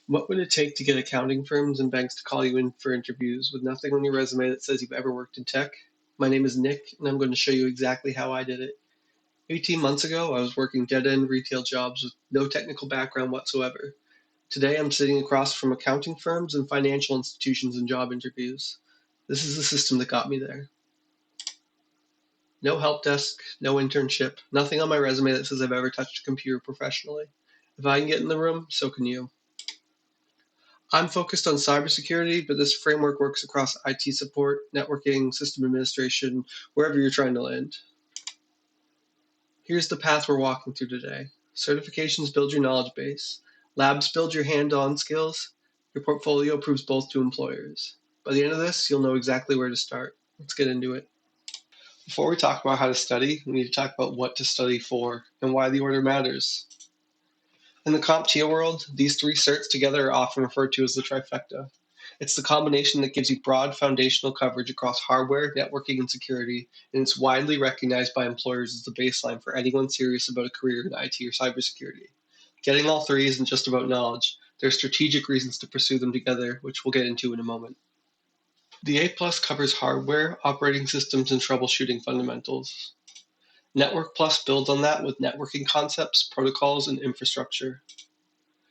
What would it take to get accounting firms and banks to call you in for interviews with nothing on your resume that says you've ever worked in tech? My name is Nick, and I'm going to show you exactly how I did it. 18 months ago, I was working dead-end retail jobs with no technical background whatsoever. Today, I'm sitting across from accounting firms and financial institutions in job interviews. This is the system that got me there. No help desk, no internship, nothing on my resume that says I've ever touched a computer professionally. If I can get in the room, so can you. I'm focused on cybersecurity, but this framework works across IT support, networking, system administration, wherever you're trying to land. Here's the path we're walking through today. Certifications build your knowledge base. Labs build your hand-on skills. Your portfolio proves both to employers. By the end of this, you'll know exactly where to start. Let's get into it. Before we talk about how to study, we need to talk about what to study for and why the order matters. In the CompTIA world, these three certs together are often referred to as the trifecta. It's the combination that gives you broad foundational coverage across hardware, networking, and security, and it's widely recognized by employers as the baseline for anyone serious about a career in IT or cybersecurity. Getting all three isn't just about knowledge. There are strategic reasons to pursue them together, which we'll get into in a moment. The A+ covers hardware, operating systems, and troubleshooting fundamentals. Network Plus builds on that with networking concepts, protocols, and infrastructure.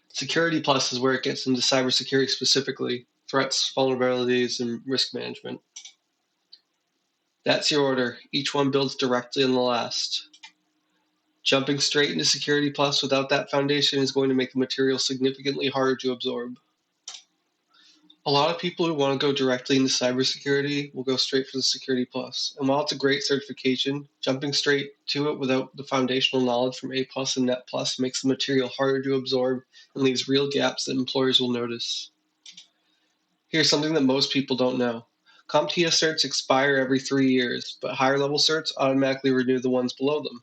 Security Plus is where it gets into cybersecurity specifically, threats, vulnerabilities, and risk management. That's your order. Each one builds directly on the last. Jumping straight into Security Plus without that foundation is going to make the material significantly harder to absorb. A lot of people who want to go directly into cybersecurity will go straight for the Security Plus. And while it's a great certification, jumping straight to it without the foundational knowledge from A Plus and Net Plus makes the material harder to absorb and leaves real gaps that employers will notice. Here's something that most people don't know. CompTIA certs expire every 3 years, but higher level certs automatically renew the ones below them.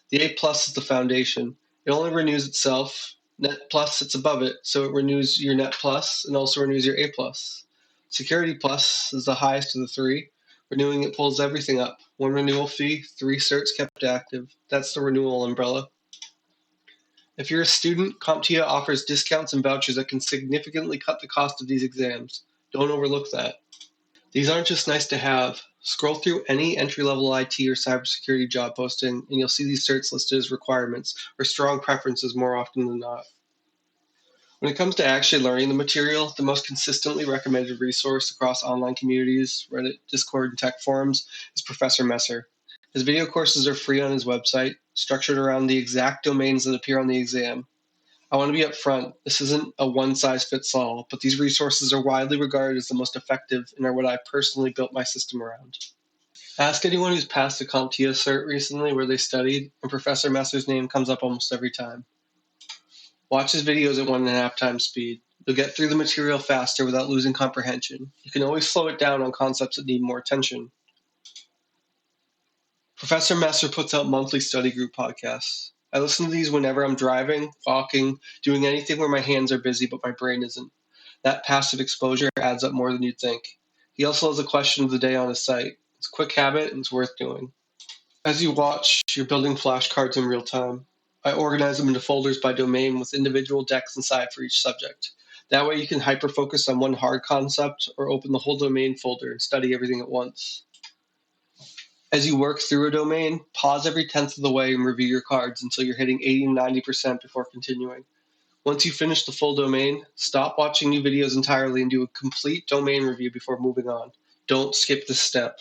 The A Plus is the foundation. It only renews itself. Net Plus sits above it, so it renews your Net Plus and also renews your A Plus. Security Plus is the highest of the three. Renewing it pulls everything up. One renewal fee, 3 certs kept active. That's the renewal umbrella. If you're a student, CompTIA offers discounts and vouchers that can significantly cut the cost of these exams. Don't overlook that. These aren't just nice to have. Scroll through any entry-level IT or cybersecurity job posting, and you'll see these certs listed as requirements or strong preferences more often than not. When it comes to actually learning the material, the most consistently recommended resource across online communities, Reddit, Discord, and tech forums is Professor Messer. His video courses are free on his website, structured around the exact domains that appear on the exam. I want to be upfront. This isn't a one-size-fits-all, but these resources are widely regarded as the most effective and are what I personally built my system around. Ask anyone who's passed a CompTIA cert recently where they studied, and Professor Messer's name comes up almost every time. Watch his videos at 1.5 times speed. You'll get through the material faster without losing comprehension. You can always slow it down on concepts that need more attention. Professor Messer puts out monthly study group podcasts. I listen to these whenever I'm driving, walking, doing anything where my hands are busy but my brain isn't. That passive exposure adds up more than you'd think. He also has a question of the day on his site. It's a quick habit and it's worth doing. As you watch, you're building flashcards in real time. I organize them into folders by domain with individual decks inside for each subject. That way you can hyper-focus on one hard concept or open the whole domain folder and study everything at once. As you work through a domain, pause every 10th of the way and review your cards until you're hitting 80 to 90% before continuing. Once you finish the full domain, stop watching new videos entirely and do a complete domain review before moving on. Don't skip this step.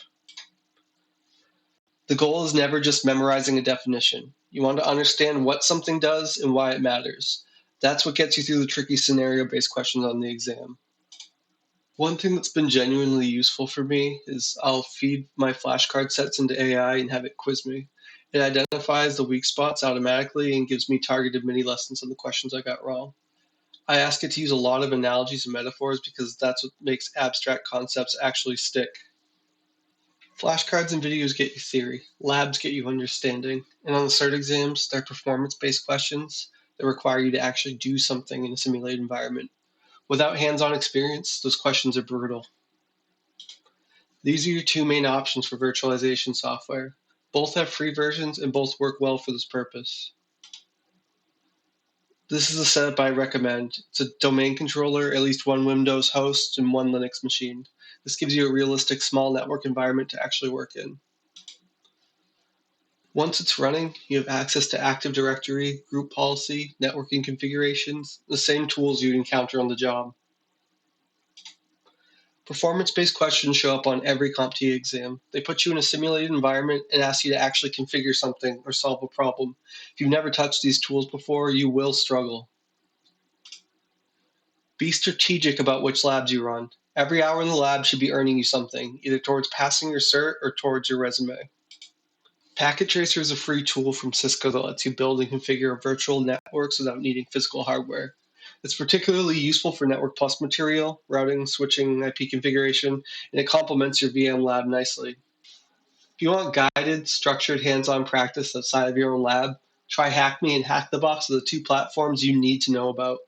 The goal is never just memorizing a definition. You want to understand what something does and why it matters. That's what gets you through the tricky scenario-based questions on the exam. One thing that's been genuinely useful for me is I'll feed my flashcard sets into AI and have it quiz me. It identifies the weak spots automatically and gives me targeted mini lessons on the questions I got wrong. I ask it to use a lot of analogies and metaphors because that's what makes abstract concepts actually stick. Flashcards and videos get you theory, labs get you understanding, and on the CERT exams, they're performance-based questions that require you to actually do something in a simulated environment. Without hands-on experience, those questions are brutal. These are your two main options for virtualization software. Both have free versions and both work well for this purpose. This is the setup I recommend. It's a domain controller, at least one Windows host, and one Linux machine. This gives you a realistic small network environment to actually work in. Once it's running, you have access to Active Directory, group policy, networking configurations, the same tools you'd encounter on the job. Performance-based questions show up on every CompTIA exam. They put you in a simulated environment and ask you to actually configure something or solve a problem. If you've never touched these tools before, you will struggle. Be strategic about which labs you run. Every hour in the lab should be earning you something, either towards passing your cert or towards your resume. Packet Tracer is a free tool from Cisco that lets you build and configure virtual networks without needing physical hardware. It's particularly useful for Network Plus material, routing, switching, IP configuration, and it complements your VM lab nicely. If you want guided, structured, hands-on practice outside of your own lab, try HackMe and HackTheBox are the two platforms you need to know about.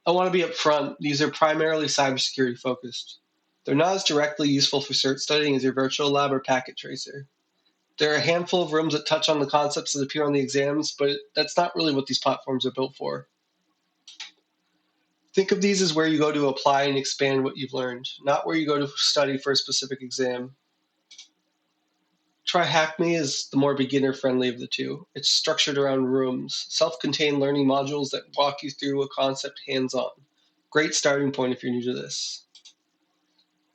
I want to be upfront, these are primarily cybersecurity focused. They're not as directly useful for cert studying as your virtual lab or Packet Tracer. There are a handful of rooms that touch on the concepts that appear on the exams, but that's not really what these platforms are built for. Think of these as where you go to apply and expand what you've learned, not where you go to study for a specific exam. Try HackMe as the more beginner-friendly of the two. It's structured around rooms, self-contained learning modules that walk you through a concept hands-on. Great starting point if you're new to this.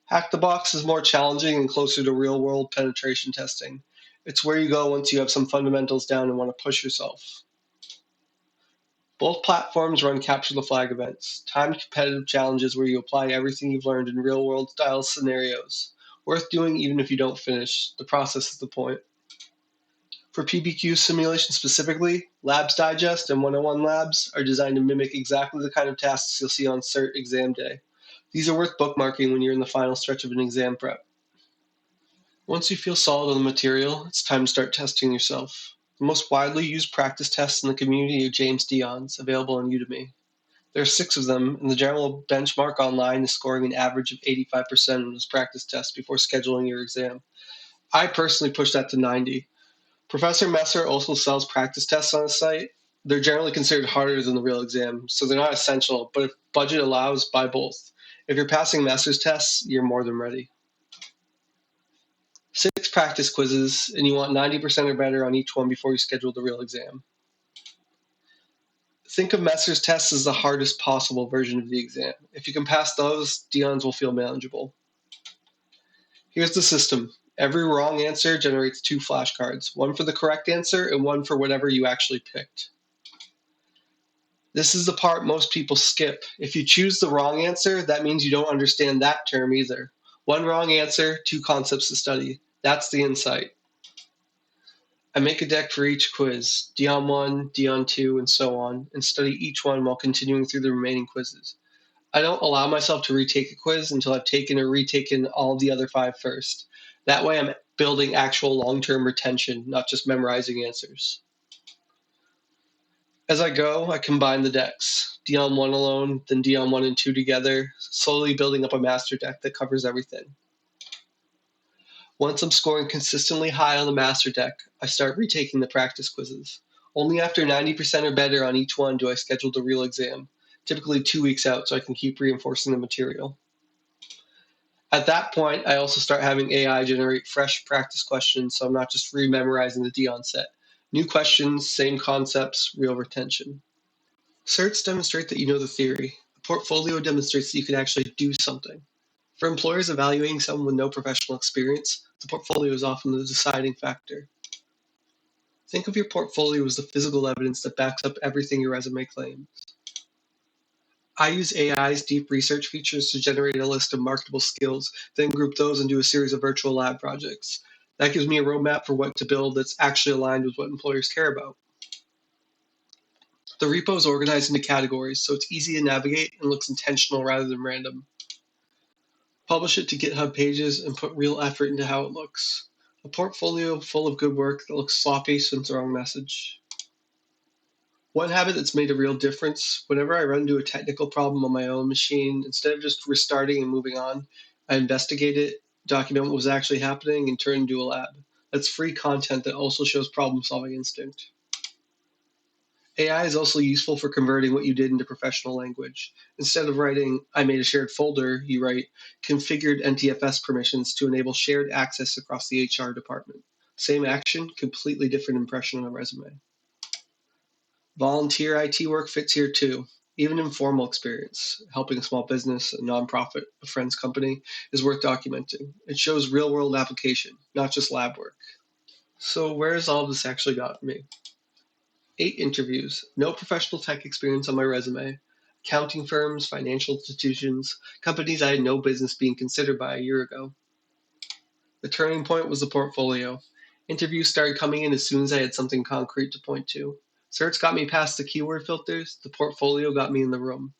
Hack the Box is more challenging and closer to real-world penetration testing. It's where you go once you have some fundamentals down and want to push yourself. Both platforms run capture the flag events, timed competitive challenges where you apply everything you've learned in real-world style scenarios. Worth doing even if you don't finish. The process is the point. For PBQ simulation specifically, Labs Digest and 101 Labs are designed to mimic exactly the kind of tasks you'll see on CERT exam day. These are worth bookmarking when you're in the final stretch of an exam prep. Once you feel solid on the material, it's time to start testing yourself. The most widely used practice tests in the community are James Dion's, available on Udemy. There are 6 of them, and the general benchmark online is scoring an average of 85% on those practice tests before scheduling your exam. I personally push that to 90. Professor Messer also sells practice tests on his site. They're generally considered harder than the real exam, so they're not essential, but if budget allows, buy both. If you're passing Messer's tests, you're more than ready. 6 practice quizzes, and you want 90% or better on each one before you schedule the real exam. Think of Messer's tests as the hardest possible version of the exam. If you can pass those, Dion's will feel manageable. Here's the system. Every wrong answer generates 2 flashcards, one for the correct answer and one for whatever you actually picked. This is the part most people skip. If you choose the wrong answer, that means you don't understand that term either. 1 wrong answer, 2 concepts to study. That's the insight. I make a deck for each quiz, Dion 1, Dion 2, and so on, and study each one while continuing through the remaining quizzes. I don't allow myself to retake a quiz until I've taken or retaken all the other 5 first. That way I'm building actual long-term retention, not just memorizing answers. As I go, I combine the decks, Dion 1 alone, then Dion 1 and 2 together, slowly building up a master deck that covers everything. Once I'm scoring consistently high on the master deck, I start retaking the practice quizzes. Only after 90% or better on each one do I schedule the real exam, typically 2 weeks out so I can keep reinforcing the material. At that point, I also start having AI generate fresh practice questions so I'm not just rememorizing the Dion set. New questions, same concepts, real retention. Certs demonstrate that you know the theory. The portfolio demonstrates that you can actually do something. For employers evaluating someone with no professional experience, the portfolio is often the deciding factor. Think of your portfolio as the physical evidence that backs up everything your resume claims. I use AI's deep research features to generate a list of marketable skills, then group those into a series of virtual lab projects. That gives me a roadmap for what to build that's actually aligned with what employers care about. The repo is organized into categories, so it's easy to navigate and looks intentional rather than random. Publish it to GitHub pages and put real effort into how it looks. A portfolio full of good work that looks sloppy sends the wrong message. One habit that's made a real difference, whenever I run into a technical problem on my own machine, instead of just restarting and moving on, I investigate it, document what was actually happening, and turn it into a lab. That's free content that also shows problem-solving instinct. AI is also useful for converting what you did into professional language. Instead of writing, I made a shared folder, you write, configured NTFS permissions to enable shared access across the HR department. Same action, completely different impression on a resume. Volunteer IT work fits here too. Even informal experience, helping a small business, a nonprofit, a friend's company, is worth documenting. It shows real world application, not just lab work. So, where has all of this actually gotten me? 8 interviews, no professional tech experience on my resume, accounting firms, financial institutions, companies I had no business being considered by a year ago. The turning point was the portfolio. Interviews started coming in as soon as I had something concrete to point to. Certs got me past the keyword filters, the portfolio got me in the room.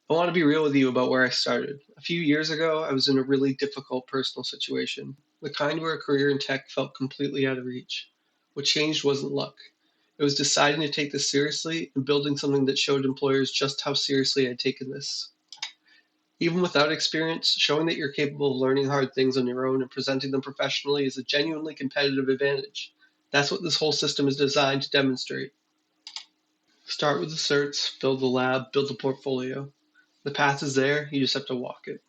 I want to be real with you about where I started. A few years ago, I was in a really difficult personal situation, the kind where a career in tech felt completely out of reach. What changed wasn't luck. It was deciding to take this seriously and building something that showed employers just how seriously I'd taken this. Even without experience, showing that you're capable of learning hard things on your own and presenting them professionally is a genuinely competitive advantage. That's what this whole system is designed to demonstrate. Start with the certs, build the lab, build the portfolio. The path is there, you just have to walk it.